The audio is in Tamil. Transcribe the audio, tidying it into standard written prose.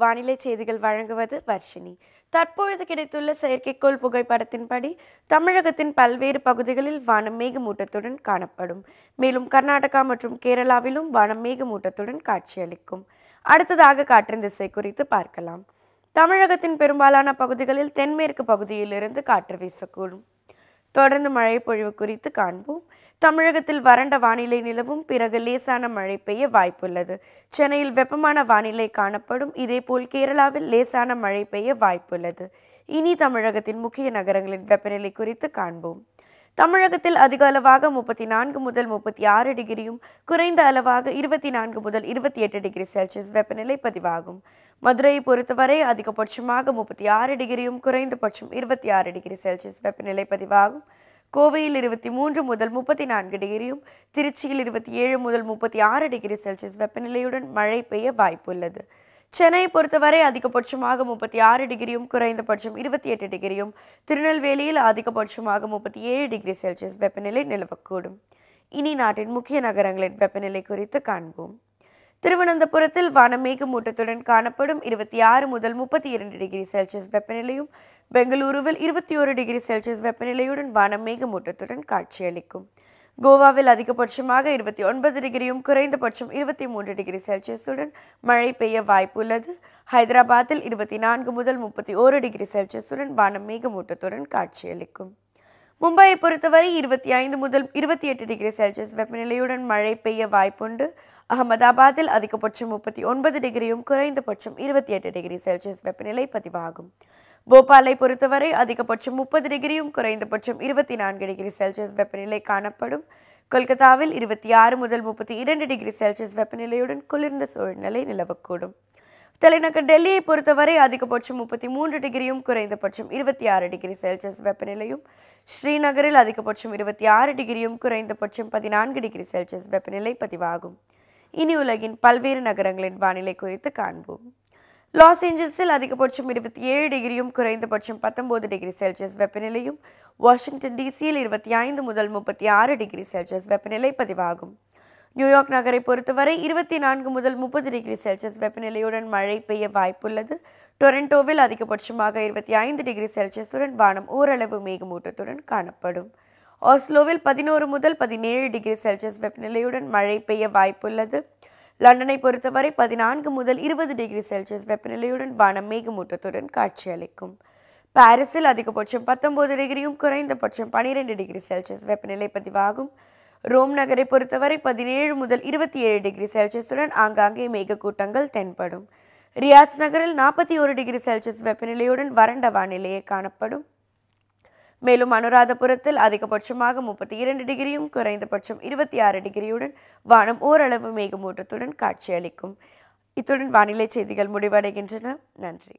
வானிலை செய்திகள் வழங்குவது வர்ஷினி. தற்பொழுது கிடைத்துள்ள செயற்கைக்கோள் புகைப்படத்தின்படி தமிழகத்தின் பல்வேறு பகுதிகளில் வானம் மேகமூட்டத்துடன் காணப்படும். மேலும் கர்நாடகா மற்றும் கேரளாவிலும் வானம் மேகமூட்டத்துடன் காட்சியளிக்கும். அடுத்ததாக காற்றின் திசை குறித்து பார்க்கலாம். தமிழகத்தின் பெரும்பாலான பகுதிகளில் தென்மேற்கு பகுதியிலிருந்து காற்று வீசக்கூடும். தொடர்ந்து மழை பொழிவு குறித்து காண்போம். தமிழகத்தில் வறண்ட வானிலை நிலவும், பிறகு லேசான மழை பெய்ய வாய்ப்புள்ளது. சென்னையில் வெப்பமான வானிலை காணப்படும். இதேபோல் கேரளாவில் லேசான மழை பெய்ய வாய்ப்புள்ளது. இனி தமிழகத்தின் முக்கிய நகரங்களின் வெப்பநிலை குறித்து காண்போம். தமிழகத்தில் அதிக அளவாக 34 முதல் 36 டிகிரியும், குறைந்த அளவாக 24 முதல் 28 டிகிரி செல்சியஸ் வெப்பநிலை பதிவாகும். மதுரையை பொறுத்தவரை அதிகபட்சமாக 36 டிகிரியும், குறைந்தபட்சம் 26 டிகிரி செல்சியஸ் வெப்பநிலை பதிவாகும். கோவையில் 23 முதல் 34 டிகிரியும், திருச்சியில் 27 முதல் 36 டிகிரி செல்சியஸ் வெப்பநிலையுடன் மழை பெய்ய வாய்ப்புள்ளது. சென்னையை பொறுத்தவரை அதிகபட்சமாக 36 டிகிரியும், குறைந்தபட்சம் 28 டிகிரியும், திருநெல்வேலியில் அதிகபட்சமாக 37 டிகிரி செல்சியஸ் வெப்பநிலை நிலவக்கூடும். இனி நாட்டின் முக்கிய நகரங்களின் வெப்பநிலை குறித்து காண்போம். திருவனந்தபுரத்தில் வானம் மேகமூட்டத்துடன் காணப்படும். 26 முதல் 32 டிகிரி செல்சியஸ் வெப்பநிலையும், பெங்களூருவில் 21 டிகிரி செல்சியஸ் வெப்பநிலையுடன் வானம் மேகமூட்டத்துடன் காட்சியளிக்கும். கோவாவில் அதிகபட்சமாக 29 டிகிரியும், குறைந்தபட்சம் 23 டிகிரி செல்சியஸுடன் மழை பெய்ய வாய்ப்புள்ளது. ஹைதராபாத்தில் 24 முதல் 31 டிகிரி செல்சியஸுடன் வானம் மேகமூட்டத்துடன் காட்சியளிக்கும். மும்பையை பொறுத்தவரை 25 முதல் 28 டிகிரி செல்சியஸ் வெப்பநிலையுடன் மழை பெய்ய வாய்ப்புண்டு. அகமதாபாத்தில் அதிகபட்சம் 39 டிகிரியும், குறைந்தபட்சம் 28 டிகிரி செல்சியஸ் வெப்பநிலை பதிவாகும். போபாலை பொறுத்தவரை அதிகபட்சம் 30 டிகிரியும், குறைந்தபட்சம் 24 டிகிரி செல்சியஸ் வெப்பநிலை காணப்படும். கொல்கத்தாவில் 26 முதல் 32 டிகிரி செல்சியஸ் வெப்பநிலையுடன் குளிர்ந்த சூழ்நிலை நிலவக்கூடும். தலைநகர் டெல்லியை பொறுத்தவரை அதிகபட்சம் 33 டிகிரியும், குறைந்தபட்சம் 26 டிகிரி செல்சியஸ் வெப்பநிலையும், ஸ்ரீநகரில் அதிகபட்சம் 26 டிகிரியும், குறைந்தபட்சம் 14 டிகிரி செல்சியஸ் வெப்பநிலை பதிவாகும். இனி உலகின் பல்வேறு நகரங்களின் வானிலை குறித்து காண்போம். லாஸ் ஏஞ்சல்ஸில் அதிகபட்சம் 27 டிகிரியும், குறைந்தபட்சம் 19 டிகிரி செல்சியஸ் வெப்பநிலையும், வாஷிங்டன் டிசியில் 25 முதல் 36 டிகிரி செல்சியஸ் வெப்பநிலை பதிவாகும். நியூயார்க் நகரை பொறுத்தவரை 24 முதல் 30 டிகிரி செல்சியஸ் வெப்பநிலையுடன் மழை பெய்ய வாய்ப்புள்ளது. டொரண்டோவில் அதிகபட்சமாக 25 டிகிரி செல்சியஸுடன் வானம் ஓரளவு மேகமூட்டத்துடன் காணப்படும். ஆஸ்லோவில் 11 முதல் 17 டிகிரி செல்சியஸ் வெப்பநிலையுடன் மழை பெய்ய வாய்ப்புள்ளது. லண்டனை பொறுத்தவரை 14 முதல் 20 டிகிரி செல்சியஸ் வெப்பநிலையுடன் வானம் மேகமூட்டத்துடன் காட்சியளிக்கும். பாரிஸில் அதிகபட்சம் 19 டிகிரியும், குறைந்தபட்சம் 12 டிகிரி செல்சியஸ் வெப்பநிலை பதிவாகும். ரோம் நகரை பொறுத்தவரை 17 முதல் 27 டிகிரி செல்சியஸுடன் ஆங்காங்கே மேகக்கூட்டங்கள் தென்படும். ரியாத் நகரில் 41 டிகிரி செல்சியஸ் வெப்பநிலையுடன் வறண்ட வானிலையே காணப்படும். மேலும் அனுராதபுரத்தில் அதிகபட்சமாக 32 டிகிரியும், குறைந்தபட்சம் 26 டிகிரியுடன் வானம் ஓரளவு மேகமூட்டத்துடன் காட்சியளிக்கும். இத்துடன் வானிலை செய்திகள் முடிவடைகின்றன. நன்றி.